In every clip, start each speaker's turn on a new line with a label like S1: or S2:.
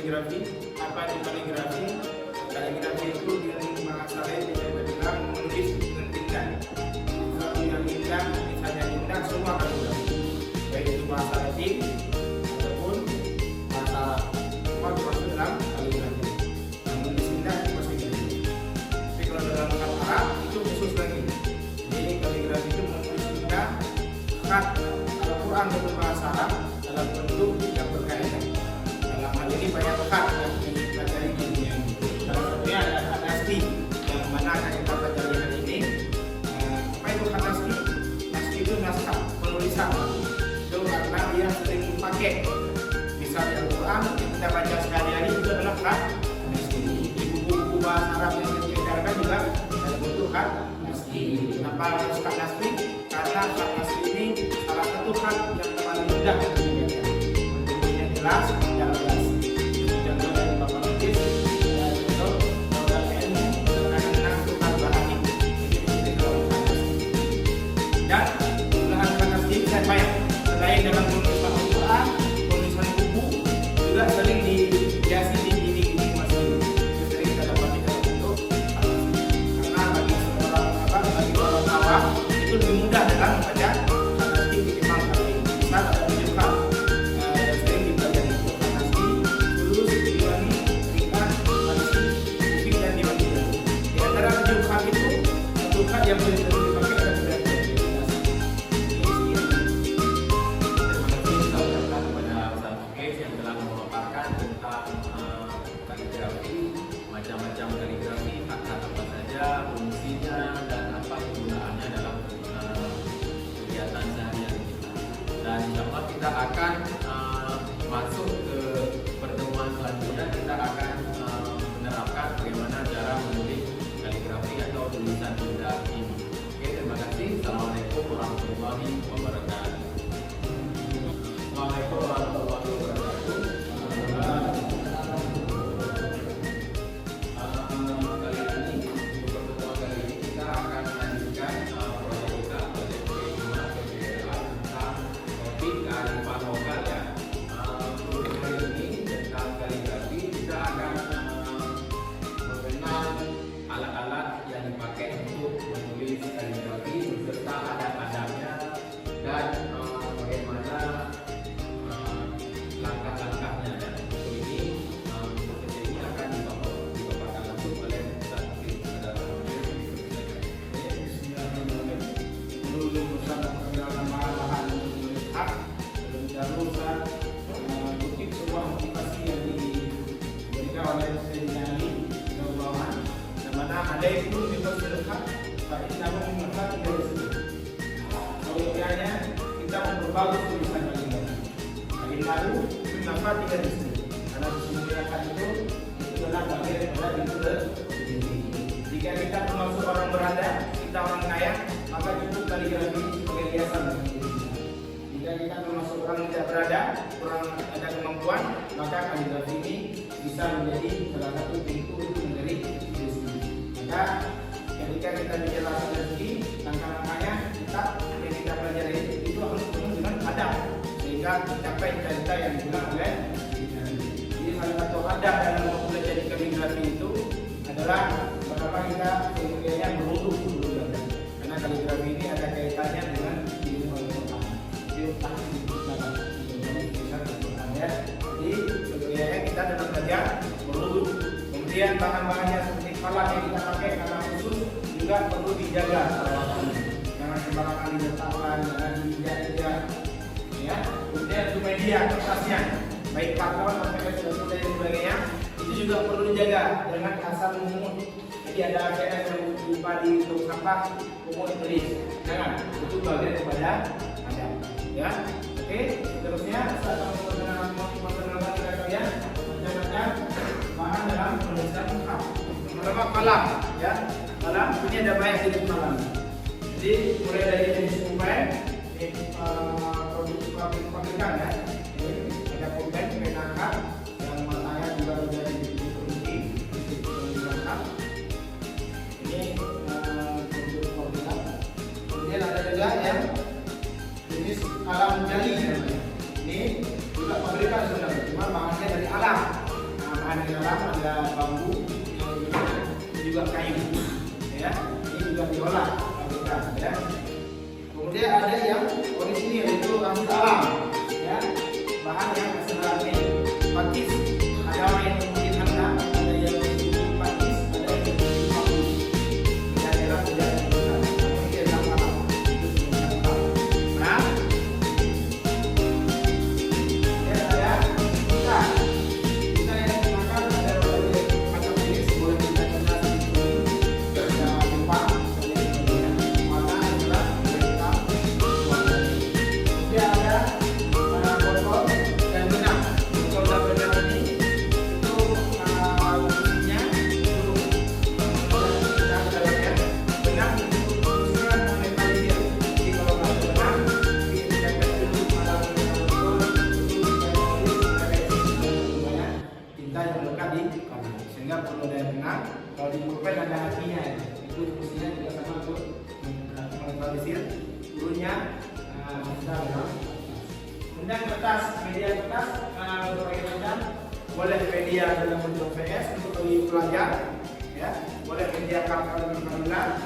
S1: kaligrafi. Apa itu kaligrafi? Kaligrafi itu dengan bahasa lain kita bilang menulis dengan tindak. Kalau yang tindak, misalnya tindak semua kaligrafi, baik itu bahasa Latin ataupun bahasa Arab, masuk dalam kaligrafi. Menulis tindak itu bahasa Inggris. Tapi kalau dalam kata Arab itu khusus lagi. Jadi kaligrafi itu menulis tindak khat Al-Quran dengan bahasa Arab dalam bentuk yang berkaitan. Dalam hal ini banyak khat yang dipelajari di dunia ini. Salah satunya adalah khat nasli, yang mana akan kita pelajari hari ini. Apa itu khat nasli? Nasli itu naskah penulisan. Itu karena dia sering dipakai. Misalnya Al-Quran yang kita baca sehari-hari itu adalah khat nasli. Di buku-buku bahasa Arab yang kita edarkan juga dalam bentuk khat nasli. Kenapa harus khat nasli? Karena khat nasli ini salah satu khat yang paling mudah dibaca. Bentuknya jelas, tidak jelas. Contoh dari Bapak Nutis, contoh produk ilmu dengan tukar bahani. Ini kalau khat nasli. Dan penggunaan khat nasli bisa banyak. Selain dalam penulisan Al-Quran, penulisan buku juga sering dihiasi di dinding masjid. Itu sering kita dapati dalam bentuk khat nasli. Karena bagi orang awam itu lebih mudah dalam membaca khat nasli ketimbang khat lain. Misal ada tunjukkan yang sering dipelajari itu khat nasli, tulus, diwani, ringkas, mansi, mufid dan diwani. Di antara 7 khat itu, satu khat yang paling sering dipakai adalah khat nasli.
S2: Terima kasih saya ucapkan kepada Ustaz Mukis yang telah memaparkan tentang kaligrafi, macam-macam kaligrafi, kata apa saja, fungsinya dan apa kegunaannya dalam kegiatan sehari-hari kita. Dan insyaAllah kita akan masuk ke pertemuan selanjutnya. Kita akan menerapkan bagaimana cara menulis kaligrafi atau tulisan tindak ini. Oke, terima kasih. Assalamualaikum warahmatullahi wabarakatuh. Waalaikumsalam warahmatullahi wabarakatuh. Kali ini, untuk pertemuan kali ini kita akan melanjutkan proyek kita, proyek kelima PPLA tentang topik kearifan lokal ya. Untuk kali ini tentang kaligrafi kita akan mengenal alat-alat yang dipakai untuk menulis kaligrafi beserta adab-adabnya dan bagaimana langkah-langkahnya. Dan untuk ini untuk ini akan dipaparkan langsung oleh Ustaz Mukis.
S1: Dulu bersama perjalanan bahan menulis hak, terlebih dahulu Ustaz kutip sebuah motivasi yang diberikan oleh Sayyidina Ali radhiyallahu, di mana ada itu difasil hak, tapi nama mengenal dari sini. Solusinya kita memperbagus tulisan kaligrafi. Hari lalu kenapa tidak di sini? Karena dimuliakan itu adalah bagian daripada itu berdiri. Jika kita termasuk orang berada, kita orang kaya, maka cukup kaligrafi sebagai hiasan bagi diri kita. Jika kita termasuk orang tidak berada, orang ada kemampuan, maka kaligrafi ini bisa menjadi salah satu pintu untuk menjadi diri sendiri. Maka ketika kita bicara strategi, langkah-langkahnya yang kita pelajari itu harus penuh dengan adab sehingga mencapai cita-cita yang dibilang oleh Nabi. Jadi salah satu adab dalam mempelajari kaligrafi itu adalah pertama kita kemudiannya berwudu dulu, karena kaligrafi ini ada kaitannya dengan ilmu Al-Quran. Jadi kemudiannya kita dalam belajar berwudu. Kemudian bahan-bahannya seperti kalam yang kita pakai, kalam khusus juga perlu dijaga perawatannya. Jangan sembarangan diletakkan, jangan diinjak-injak. Ya. Kemudian untuk media kertasnya, baik karton, kertas dan sebagainya, itu juga perlu dijaga dengan asal memungut. Jadi ada APS yang lupa di tong sampah, pungut tulis. Jangan, itu bagian daripada adab. Ya, oke. Seterusnya saya akan memperkenalkan kepada kalian macam-macam bahan dalam penulisan hak. Pertama kalam, ya. Kalam ini ada banyak jenis kalam. Jadi mulai dari jenis pulpen, produk pabrikan ya. Ini ada pulpen, pena hak, yang matanya juga sudah diproduksi untuk penulisan hak. Ini produk pabrikan. Kemudian ada juga yang jenis alam jali namanya. Ini juga pabrikan sebenarnya, cuma bahannya dari alam. masih alam, ya bahan yang sebenarnya pakis. Ada orang yang mungkin hendak, ada yang mungkin pakis, ada yang mungkin pakis. Ya daerah tidak digunakan, tapi dia dalam alam itu digunakan. Nah, ya ada kita yang digunakan ada berbagai macam jenis, boleh kita coba seperti ini, ada Jepang, ada Indonesia, warna adalah hitam, warna ini. Kemudian ada botol dan benang. Botol dan benang ini itu fungsinya untuk benang dalamnya. Benang itu fungsinya menetralisir. Jadi kalau nggak ada benang, diinjekkan dulu pada botol itu sebenarnya tinta yang melekat di kamu. Sehingga perlu ada benang. Kalau di pulpen ada hatinya, itu fungsinya juga sama untuk menetralisir dulunya tinta benang. Kemudian kertas, media kertas berbagai macam. Boleh media dalam bentuk PS untuk bagi pelajar, ya. Boleh media kartu bermanfaat.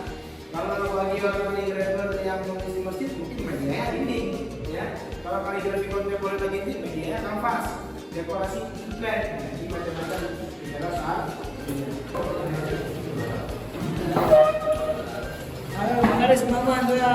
S1: Kalau bagi orang kaligrafer yang mengisi masjid, mungkin medianya dinding, ya. Kalau kaligrafi kontemporer lagi ini medianya kanvas, dekorasi plan, jadi macam-macam bicara saat ini.
S3: Ayo, mari semangat ya.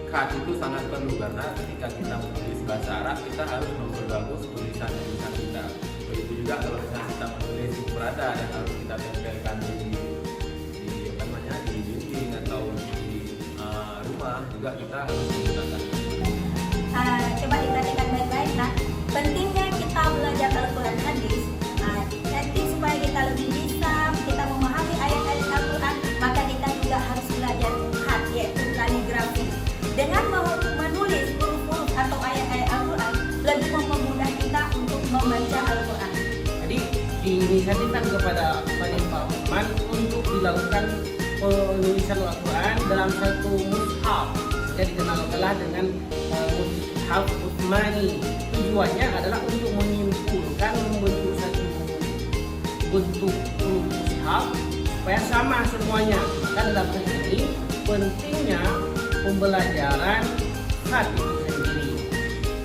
S2: khat itu sangat perlu karena ketika kita menulis bahasa Arab kita harus memperbagus tulisan kita. Begitu juga kalau misalnya kita menulis berada yang harus kita tempelkan di dinding atau di rumah juga kita harus menggunakan.
S4: Coba diperhatikan baik-baik. Nah, pentingnya kita belajar Al-Quran hadis. Nanti supaya kita lebih bisa kita memahami ayat-ayat Al-Quran, maka kita juga harus belajar khat, yaitu kaligrafi. Dengan menulis huruf-huruf atau ayat-ayat Al-Quran lebih mempermudah kita untuk membaca Al-Quran.
S3: Jadi diinisiatifkan kepada Pak Usman untuk dilakukan penulisan Al-Quran dalam satu mushaf. Jadi dikenal dengan mushaf Utsmani. Tujuannya adalah untuk menyimpulkan membentuk satu bentuk mushaf supaya sama semuanya. Dan dalam hal ini pentingnya pembelajaran khat itu sendiri.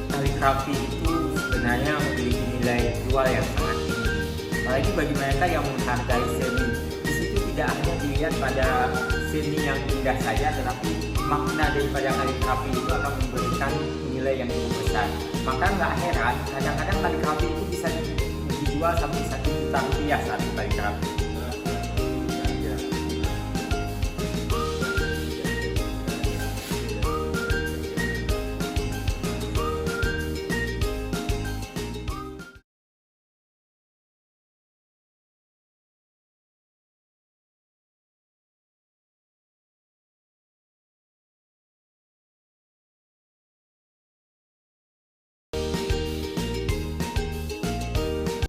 S5: Kaligrafi itu sebenarnya memiliki nilai jual yang sangat tinggi. Apalagi bagi mereka yang menghargai seni. Di situ tidak hanya dilihat pada seni yang indah saja, tetapi makna daripada kaligrafi itu akan memberikan nilai yang cukup besar. Maka nggak heran, kadang-kadang kaligrafi itu bisa dijual sampai 1 juta rupiah satu kaligrafi.